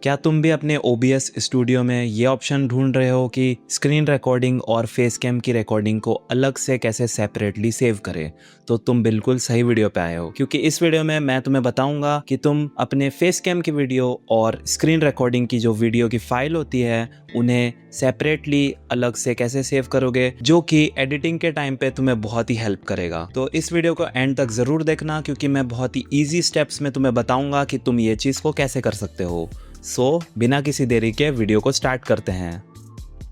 क्या तुम भी अपने OBS स्टूडियो में ये ऑप्शन ढूंढ रहे हो कि स्क्रीन रिकॉर्डिंग और फेस कैम की रिकॉर्डिंग को अलग से कैसे सेपरेटली सेव करें? तो तुम बिल्कुल सही वीडियो पे आए हो, क्योंकि इस वीडियो में मैं तुम्हें बताऊंगा कि तुम अपने फेस कैम की वीडियो और स्क्रीन रिकॉर्डिंग की जो वीडियो की फाइल होती है उन्हें सेपरेटली अलग से कैसे सेव करोगे, जो कि एडिटिंग के टाइम पे तुम्हें बहुत ही हेल्प करेगा। तो इस वीडियो को एंड तक जरूर देखना, क्योंकि मैं बहुत ही ईजी स्टेप्स में तुम्हें बताऊंगा कि तुम ये चीज़ को कैसे कर सकते हो। सो बिना किसी देरी के वीडियो को स्टार्ट करते हैं।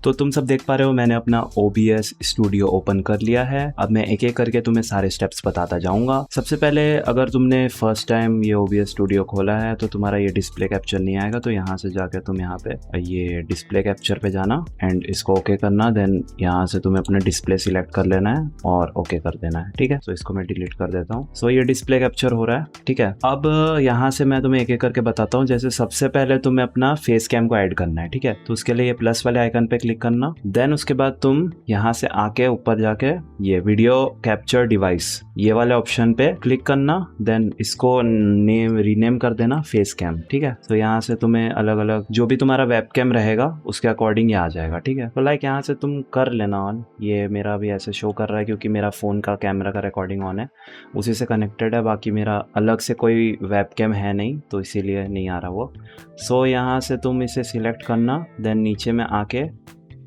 तो तुम सब देख पा रहे हो मैंने अपना OBS स्टूडियो ओपन कर लिया है। अब मैं एक एक करके तुम्हें सारे स्टेप्स बताता जाऊंगा। सबसे पहले अगर तुमने फर्स्ट टाइम ये OBS स्टूडियो खोला है तो तुम्हारा ये डिस्प्ले कैप्चर नहीं आएगा, तो यहाँ से जाकर तुम यहाँ पे ये डिस्प्ले कैप्चर पे जाना एंड इसको ओके करना। देन यहाँ से तुम्हें अपना डिस्प्ले सिलेक्ट कर लेना है और ओके कर देना है, ठीक है। तो इसको मैं डिलीट कर देता हूँ। सो ये डिस्प्ले कैप्चर हो रहा है, ठीक है। अब यहाँ से मैं तुम्हें एक एक करके बताता हूँ। जैसे सबसे पहले तुम्हें अपना फेस कैम को ऐड करना है, ठीक है। तो उसके लिए ये प्लस वाले आइकन पे करना। देन उसके बाद तुम यहाँ से आके ऊपर जाके ये वीडियो कैप्चर डिवाइस ये वाले ऑप्शन पे क्लिक करना। देन इसको रीनेम कर देना फेस कैम, ठीक है। तो यहाँ से तुम्हें अलग अलग जो भी तुम्हारा वेब कैम रहेगा उसके अकॉर्डिंग ये आ जाएगा, ठीक है। तो लाइक यहाँ से तुम कर लेना ऑन। ये मेरा भी ऐसे शो कर रहा है क्योंकि मेरा फोन का कैमरा का रिकॉर्डिंग ऑन है, उसी से कनेक्टेड है। बाकी मेरा अलग से कोई वेब कैम है नहीं, तो इसीलिए नहीं आ रहा वो। सो यहाँ से तुम इसे सिलेक्ट करना। देन नीचे में आके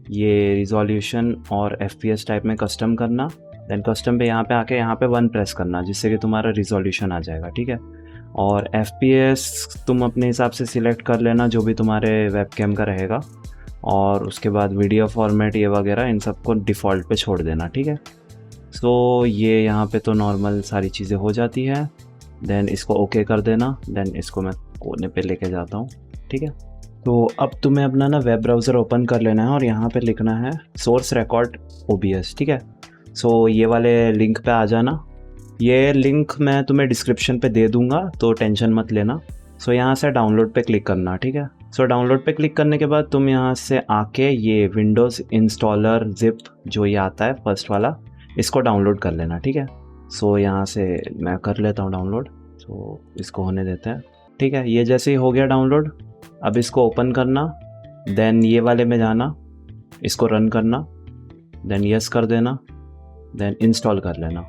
ये रिजोल्यूशन और FPS टाइप में कस्टम करना। देन कस्टम पे यहाँ पे आके यहाँ पे 1 प्रेस करना, जिससे कि तुम्हारा रिजोल्यूशन आ जाएगा, ठीक है। और FPS तुम अपने हिसाब से सिलेक्ट कर लेना जो भी तुम्हारे वेबकैम का रहेगा। और उसके बाद वीडियो फॉर्मेट ये वगैरह इन सबको डिफ़ॉल्ट पे छोड़ देना, ठीक है। सो ये यहाँ पे तो नॉर्मल सारी चीज़ें हो जाती है। देन इसको ओके कर देना। देन इसको मैं कोने पे लेके जाता हूँ, ठीक है। तो अब तुम्हें अपना ना वेब ब्राउज़र ओपन कर लेना है और यहाँ पे लिखना है सोर्स रिकॉर्ड OBS, ठीक है। सो ये वाले लिंक पे आ जाना। ये लिंक मैं तुम्हें डिस्क्रिप्शन पे दे दूँगा, तो टेंशन मत लेना। सो यहाँ से डाउनलोड पे क्लिक करना, ठीक है। सो डाउनलोड पे क्लिक करने के बाद तुम यहाँ से आके ये विंडोज़ इंस्टॉलर जिप जो ये आता है फर्स्ट वाला, इसको डाउनलोड कर लेना, ठीक है। सो यहाँ से मैं कर लेता हूँ डाउनलोड। सो इसको होने देते हैं, ठीक है। ये जैसे ही हो गया डाउनलोड, अब इसको ओपन करना। देन ये वाले में जाना, इसको रन करना। देन यस कर देना। देन इंस्टॉल कर लेना।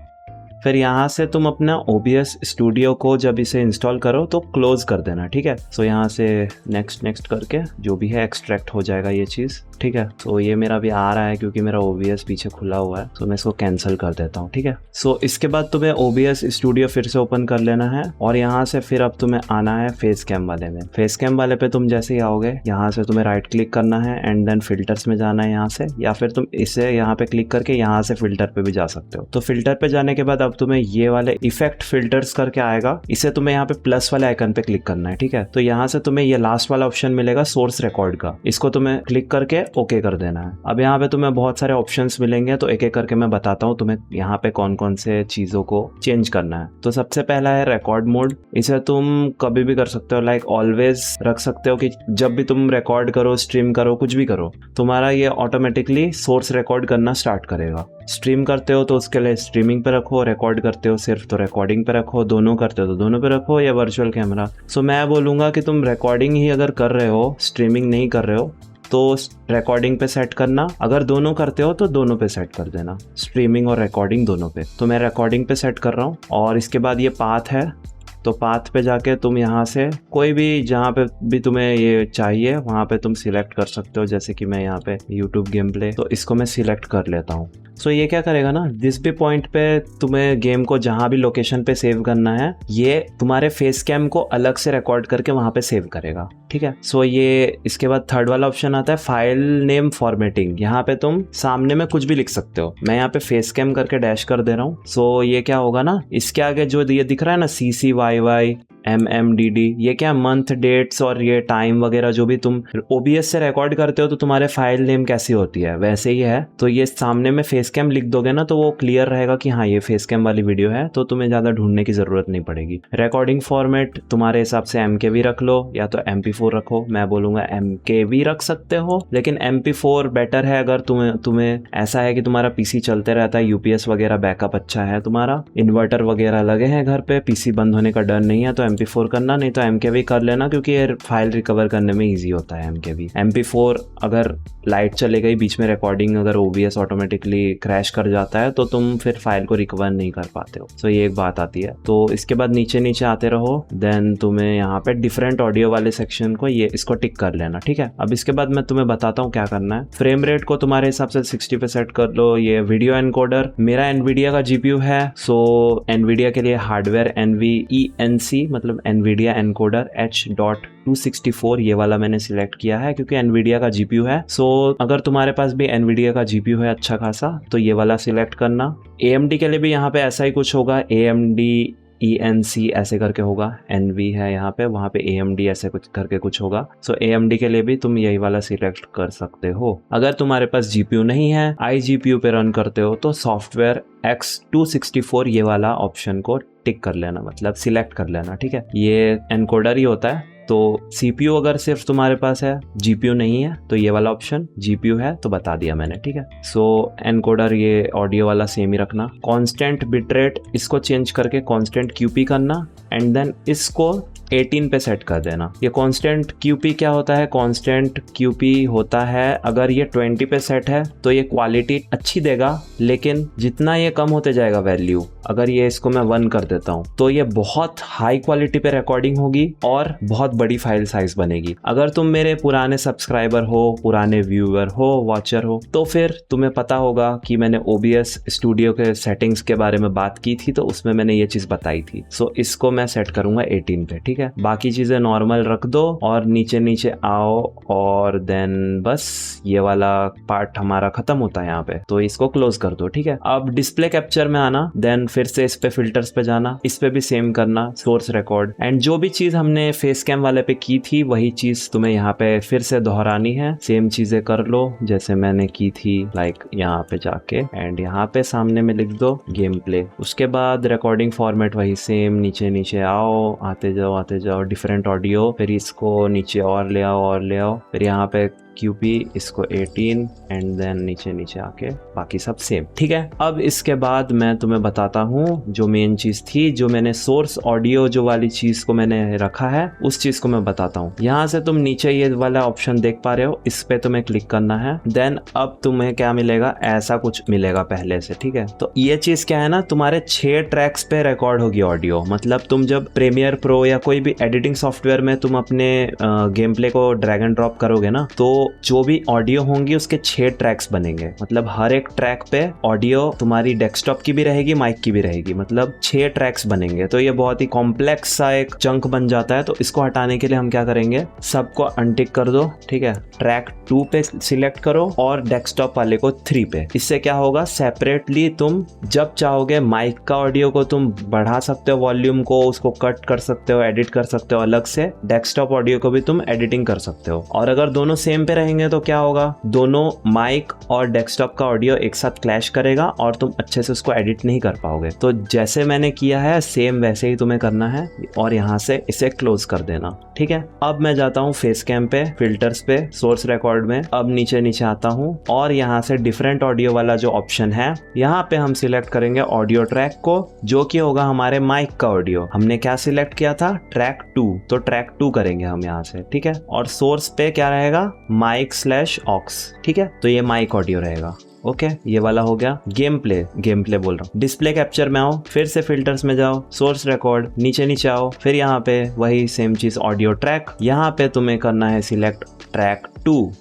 फिर यहाँ से तुम अपना OBS स्टूडियो को जब इसे इंस्टॉल करो तो क्लोज कर देना, ठीक है। सो यहाँ से नेक्स्ट नेक्स्ट करके जो भी है एक्सट्रैक्ट हो जाएगा ये चीज़, ठीक है। सो ये मेरा भी आ रहा है क्योंकि मेरा OBS पीछे खुला हुआ है, तो मैं इसको कैंसिल कर देता हूँ, ठीक है। सो इसके बाद तुम्हें OBS स्टूडियो फिर से ओपन कर लेना है और यहाँ से फिर अब तुम्हें आना है फेस कैम वाले में। फेस कैम वाले पे तुम जैसे ही आओगे यहाँ से तुम्हें राइट क्लिक करना है एंड देन फिल्टर्स में जाना है यहाँ से, या फिर तुम इसे यहाँ पे क्लिक करके यहाँ से फिल्टर पे भी जा सकते हो। तो फिल्टर पे जाने के बाद अब तुम्हें ये वाले इफेक्ट फिल्टर्स करके आएगा, इसे तुम्हें यहाँ पे प्लस वाले आइकन पे क्लिक करना है, ठीक है। तो यहाँ से तुम्हें ये लास्ट वाला ऑप्शन मिलेगा सोर्स रिकॉर्ड का, इसको तुम्हें क्लिक करके ओके कर देना है। अब यहाँ पे तुम्हें बहुत सारे ऑप्शंस मिलेंगे, तो एक एक करके मैं बताता हूँ तुम्हें यहाँ पे कौन कौन से चीजों को चेंज करना है। तो सबसे पहला है रिकॉर्ड मोड। इसे तुम कभी भी कर सकते हो, लाइक ऑलवेज रख सकते हो कि जब भी तुम रिकॉर्ड करो, स्ट्रीम करो, कुछ भी करो, तुम्हारा ये ऑटोमेटिकली सोर्स रिकॉर्ड करना स्टार्ट करेगा। स्ट्रीम करते हो तो उसके लिए स्ट्रीमिंग पे रखो, रिकॉर्ड करते हो सिर्फ तो रिकॉर्डिंग पे रखो, दोनों करते हो तो दोनों पे रखो, या वर्चुअल कैमरा। सो मैं बोलूँगा कि तुम रिकॉर्डिंग ही अगर कर रहे हो, स्ट्रीमिंग नहीं कर रहे हो, तो रिकॉर्डिंग पे सेट करना। अगर दोनों करते हो तो दोनों पे सेट कर देना, स्ट्रीमिंग और रिकॉर्डिंग दोनों पे। तो मैं रिकॉर्डिंग पे सेट कर रहा हूँ। और इसके बाद ये पाथ है, तो पाथ पे जाके तुम यहाँ से कोई भी जहाँ पे भी तुम्हें ये चाहिए वहाँ पे तुम सिलेक्ट कर सकते हो। जैसे कि मैं यहाँ पे YouTube गेम प्ले, तो इसको मैं सिलेक्ट कर लेता हूँ। सो ये क्या करेगा ना, जिस भी पॉइंट पे तुम्हें गेम को जहाँ भी लोकेशन पे सेव करना है, ये तुम्हारे फेस कैम को अलग से रिकॉर्ड करके वहाँ पे सेव करेगा, ठीक है। सो ये इसके बाद थर्ड वाला ऑप्शन आता है फाइल नेम फॉर्मेटिंग। यहाँ पे तुम सामने में कुछ भी लिख सकते हो। मैं यहाँ पे फेस कैम करके डैश कर दे रहा हूँ। सो ये क्या होगा ना, इसके आगे जो ये दिख रहा है ना CCYY MMDD, ये क्या मंथ डेट्स और ये टाइम वगैरह जो भी तुम OBS से रिकॉर्ड करते हो तो तुम्हारे फाइल नेम कैसी होती है वैसे ही है। तो ये सामने में फेस कैम लिख दोगे ना तो वो क्लियर रहेगा कि हाँ ये फेस कैम वाली वीडियो है, तो तुम्हें ज़्यादा ढूंढने की ज़रूरत नहीं पड़ेगी। रिकॉर्डिंग फॉर्मेट तुम्हारे हिसाब से MKV रख लो या तो MP4 रखो। मैं बोलूँगा MKV रख सकते हो, लेकिन MP4 बेटर है अगर तुम्हें ऐसा है कि तुम्हारा PC चलते रहता है, UPS वगैरह बैकअप अच्छा है, तुम्हारा इन्वर्टर वगैरह लगे हैं घर पे, PC बंद होने का डर नहीं है, तो MP4 करना, नहीं तो MKV कर लेना, क्योंकि ये फाइल रिकवर करने में ईजी होता है MKV। MP4 अगर लाइट चले गई बीच में, रिकॉर्डिंग अगर OBS ऑटोमेटिकली क्रैश कर जाता है तो तुम फिर फाइल को रिकवर नहीं कर पाते हो। सो ये एक बात आती है। तो इसके बाद नीचे नीचे आते रहो, देन तुम्हें यहाँ पे डिफरेंट ऑडियो वाले सेक्शन को ये इसको टिक कर लेना, ठीक है। अब इसके बाद मैं तुम्हें बताता हूँ क्या करना है। फ्रेम रेट को तुम्हारे हिसाब से 60 पे सेट कर लो। ये वीडियो एनकोडर मेरा एनवीडिया का GPU है, सो एनवीडिया के लिए हार्डवेयर NVENC मतलब एनवीडिया एनकोडर H.264 ये वाला मैंने सिलेक्ट किया है क्योंकि एनवीडिया का GPU है। सो अगर तुम्हारे पास भी एनवीडिया का GPU है अच्छा खासा तो ये वाला सिलेक्ट करना। AMD के लिए भी यहाँ पे ऐसा ही कुछ होगा, AMD ENC ऐसे करके होगा, NV है यहाँ पे, वहाँ पे AMD ऐसे कुछ करके कुछ होगा। सो AMD के लिए भी तुम यही वाला सिलेक्ट कर सकते हो। अगर तुम्हारे पास GPU नहीं है, iGPU पे रन करते हो तो सॉफ्टवेयर X264 ये वाला ऑप्शन को टिक कर लेना, मतलब सिलेक्ट कर लेना, ठीक है। ये एनकोडर ही होता है। तो CPU अगर सिर्फ तुम्हारे पास है, GPU नहीं है, तो ये वाला ऑप्शन, GPU है तो बता दिया मैंने, ठीक है। सो एनकोडर ये ऑडियो वाला सेम ही रखना। कांस्टेंट बिटरेट इसको चेंज करके कांस्टेंट QP करना, एंड देन इसको 18 पे सेट कर देना। ये कांस्टेंट QP क्या होता है? कांस्टेंट QP होता है अगर ये 20 पे सेट है तो ये क्वालिटी अच्छी देगा, लेकिन जितना ये कम होते जाएगा वैल्यू, अगर ये इसको मैं 1 कर देता हूँ तो ये बहुत हाई क्वालिटी पे रिकॉर्डिंग होगी और बहुत बड़ी फाइल साइज बनेगी। अगर तुम मेरे पुराने सब्सक्राइबर हो, पुराने व्यूअर हो, वॉचर हो, तो फिर तुम्हें पता होगा कि मैंने OBS स्टूडियो के सेटिंग्स के बारे में बात की थी, तो उसमें मैंने ये चीज बताई थी। सो इसको मैं सेट करूंगा 18 पे, ठीक है। बाकी चीजें नॉर्मल रख दो और नीचे नीचे आओ, और देन बस ये वाला पार्ट हमारा खत्म होता है यहाँ पे, तो इसको क्लोज कर दो, ठीक है। अब डिस्प्ले कैप्चर में आना, देन फिर से इस पे फिल्टर्स पे जाना, इस पे भी सेम करना, सोर्स रिकॉर्ड, एंड जो भी चीज हमने फेस कैम वाले पे की थी वही चीज तुम्हें यहाँ पे फिर से दोहरानी है। सेम चीजें कर लो जैसे मैंने की थी, लाइक यहाँ पे जाके एंड यहाँ पे सामने में लिख दो गेम प्ले। उसके बाद रिकॉर्डिंग फॉर्मेट वही सेम, नीचे नीचे आओ, आते जाओ डिफरेंट ऑडियो, फिर इसको नीचे और ले आओ, फिर यहाँ पे QP इसको 18 एंड देन नीचे नीचे आके बाकी सब सेम, ठीक है। अब इसके बाद मैं तुम्हें बताता हूँ जो मेन चीज थी, जो मैंने सोर्स ऑडियो जो वाली चीज को मैंने रखा है, उस चीज को मैं बताता हूँ। यहाँ से तुम नीचे ये वाला ऑप्शन देख पा रहे हो, इस पे तुम्हें क्लिक करना है। देन अब तुम्हें क्या मिलेगा, ऐसा कुछ मिलेगा पहले से, ठीक है। तो ये चीज क्या है ना, तुम्हारे 6 ट्रैक्स पे रिकॉर्ड होगी ऑडियो। मतलब तुम जब प्रीमियर प्रो या कोई भी एडिटिंग सॉफ्टवेयर में तुम अपने गेम प्ले को ड्रैग एंड ड्रॉप करोगे ना, तो जो भी ऑडियो होंगी उसके 6 ट्रैक्स बनेंगे। मतलब हर एक ट्रैक पे ऑडियो तुम्हारी डेस्कटॉप की भी रहेगी, माइक की भी रहेगी, मतलब 6 ट्रैक्स बनेंगे। तो ये बहुत ही कॉम्प्लेक्स सा एक चंक बन जाता है। तो इसको हटाने के लिए हम क्या करेंगे, सबको अनटिक कर दो, ठीक है। ट्रैक 2 पे सिलेक्ट करो और डेस्कटॉप वाले को 3 पे। इससे क्या होगा, सेपरेटली तुम जब चाहोगे माइक का ऑडियो को तुम बढ़ा सकते हो, वॉल्यूम को उसको कट कर सकते हो, एडिट कर सकते हो अलग से। डेस्कटॉप ऑडियो को भी तुम एडिटिंग कर सकते हो। और अगर दोनों सेम पे रहेंगे तो क्या होगा, दोनों माइक और डेस्कटॉप का ऑडियो एक साथ क्लैश करेगा और तुम अच्छे से उसको एडिट नहीं कर पाओगे। तो जैसे मैंने किया है सेम वैसे ही तुम्हें करना है, और यहाँ से इसे क्लोज कर देना, ठीक है। अब मैं जाता हूँ फेस कैम पे, फिल्टर्स पे, सोर्स रिकॉर्ड में। अब नीचे नीचे आता हूँ और यहाँ से डिफरेंट ऑडियो वाला जो ऑप्शन है, यहाँ पे हम सिलेक्ट करेंगे ऑडियो ट्रैक को, जो कि होगा हमारे माइक का ऑडियो। हमने क्या सिलेक्ट किया था, ट्रैक 2, तो ट्रैक 2 करेंगे हम यहाँ से, ठीक है। और सोर्स पे क्या रहेगा, माइक/ऑक्स, ठीक है। तो ये माइक ऑडियो रहेगा, ओके। ये वाला हो गया। गेम प्ले बोल रहा हूँ। डिस्प्ले कैप्चर में आओ, फिर से फिल्टर्स में जाओ, सोर्स रिकॉर्ड, नीचे नीचे आओ, फिर यहाँ पे वही सेम चीज ऑडियो ट्रैक। यहाँ पे तुम्हें करना है सिलेक्ट ट्रैक 2,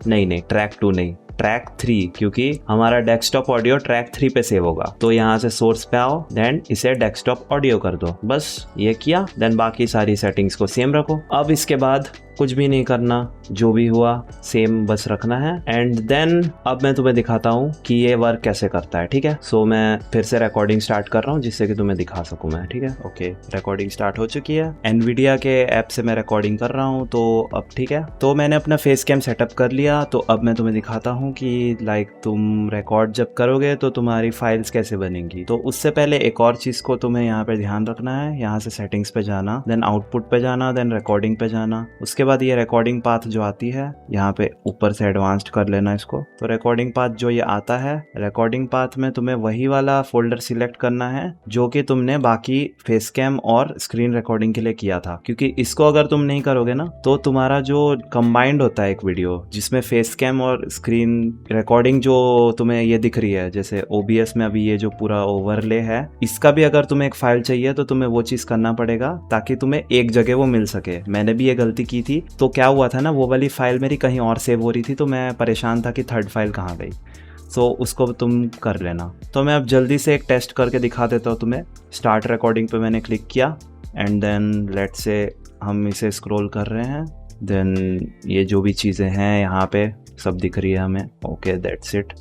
नहीं ट्रैक 2 नहीं, ट्रैक 3, क्योंकि हमारा डेस्कटॉप ऑडियो ट्रैक 3 पे सेव होगा। तो यहाँ से सोर्स पे आओ, देन इसे डेस्कटॉप ऑडियो कर दो, बस ये किया। देन बाकी सारी सेटिंग्स को सेम रखो। अब इसके बाद कुछ भी नहीं करना, जो भी हुआ सेम बस रखना है। एंड देन अब मैं तुम्हें दिखाता हूँ कि ये वर्क कैसे करता है, ठीक है। सो मैं फिर से रिकॉर्डिंग स्टार्ट कर रहा हूँ जिससे कि तुम्हें दिखा सकूँ मैं, ठीक है। ओके, रिकॉर्डिंग स्टार्ट हो चुकी है। एनवीडिया के ऐप से मैं रिकॉर्डिंग कर रहा हूँ, तो अब ठीक है। तो मैंने अपना फेस कैम सेटअप कर लिया। तो अब मैं तुम्हें दिखाता हूँ कि लाइक तुम रिकॉर्ड जब करोगे तो तुम्हारी फाइल्स कैसे बनेंगी। तो उससे पहले एक और चीज़ को तुम्हें यहाँ पे ध्यान रखना है। यहाँ से सेटिंग्स पे जाना, देन आउटपुट पे जाना, देन रिकॉर्डिंग पे जाना। उसके उसके बाद ये रिकॉर्डिंग पाथ जो आती है यहाँ पे ऊपर से एडवांस्ड कर लेना इसको। तो रिकॉर्डिंग पाथ जो ये आता है, रिकॉर्डिंग पाथ में तुम्हें वही वाला फोल्डर सिलेक्ट करना है जो कि तुमने बाकी फेस कैम और स्क्रीन रिकॉर्डिंग के लिए किया था, क्योंकि इसको अगर तुम नहीं करोगे ना तो तुम्हारा जो कंबाइंड होता है एक वीडियो जिसमें फेस कैम और स्क्रीन रिकॉर्डिंग जो तुम्हें ये दिख रही है, जैसे OBS में अभी ये जो पूरा ओवरले है, इसका भी अगर तुम्हें एक फाइल चाहिए तो तुम्हें वो चीज करना पड़ेगा ताकि तुम्हें एक जगह वो मिल सके। मैंने भी ये गलती की थी, तो क्या हुआ था ना, वो वाली फाइल मेरी कहीं और सेव हो रही थी तो मैं परेशान था कि थर्ड फाइल कहाँ गई। सो उसको तुम कर लेना। तो मैं अब जल्दी से एक टेस्ट करके दिखा देता हूँ तुम्हें। स्टार्ट रिकॉर्डिंग पे मैंने क्लिक किया एंड देन लेट्स से हम इसे स्क्रॉल कर रहे हैं, देन ये जो भी चीज़ें हैं यहाँ पे सब दिख रही है हमें। ओके दैट्स इट,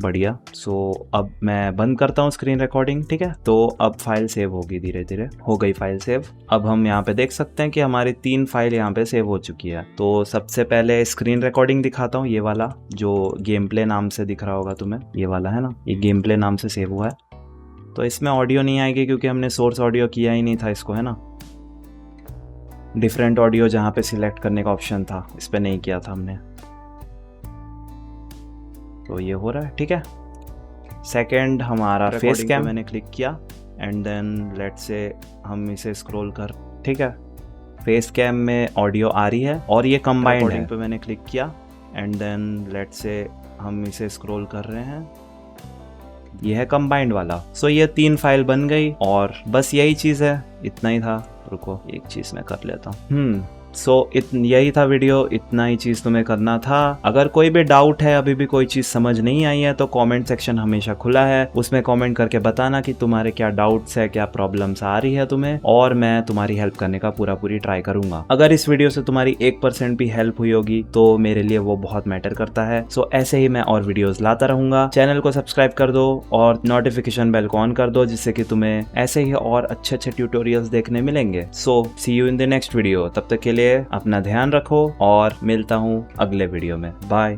बढ़िया। सो अब मैं बंद करता हूँ स्क्रीन रिकॉर्डिंग, ठीक है। तो अब फाइल सेव होगी, धीरे धीरे हो गई फाइल सेव। अब हम यहाँ पे देख सकते हैं कि हमारी 3 फाइल यहाँ पे सेव हो चुकी है। तो सबसे पहले स्क्रीन रिकॉर्डिंग दिखाता हूँ, ये वाला जो गेम प्ले नाम से दिख रहा होगा तुम्हें, ये वाला है ना, ये गेम प्ले नाम से सेव हुआ है। तो इसमें ऑडियो नहीं आएगी क्योंकि हमने सोर्स ऑडियो किया ही नहीं था इसको, है ना। डिफरेंट ऑडियो जहाँ पे सिलेक्ट करने का ऑप्शन था, इस पर नहीं किया था हमने। तो ये हो रहा है, ठीक है। सेकंड हमारा फेस कैम मैंने क्लिक किया एंड देन लेट्स से हम इसे स्क्रॉल कर, ठीक है। फेस कैम में ऑडियो आ रही है और ये कंबाइंड है। पे मैंने क्लिक किया एंड देन लेट्स से हम इसे स्क्रॉल कर रहे हैं, ये है कंबाइंड वाला। सो ये 3 फाइल बन गई और बस यही चीज़ है, इतना ही था। रुको एक चीज़ मैं कर लेता हूँ। सो यही था वीडियो, इतना ही चीज़ तुम्हें करना था। अगर कोई भी डाउट है, अभी भी कोई चीज़ समझ नहीं आई है, तो कमेंट सेक्शन हमेशा खुला है, उसमें कमेंट करके बताना कि तुम्हारे क्या डाउट्स है, क्या प्रॉब्लम्स आ रही है तुम्हें, और मैं तुम्हारी हेल्प करने का पूरी ट्राई करूंगा। अगर इस वीडियो से तुम्हारी 1% भी हेल्प हुई होगी तो मेरे लिए वो बहुत मैटर करता है। सो ऐसे ही मैं और वीडियोज लाता रहूंगा। चैनल को सब्सक्राइब कर दो और नोटिफिकेशन बेल को ऑन कर दो, जिससे कि तुम्हें ऐसे ही और अच्छे ट्यूटोरियल्स देखने मिलेंगे। So see you in the next video. तब तक के लिए अपना ध्यान रखो और मिलता हूँ अगले वीडियो में। बाय।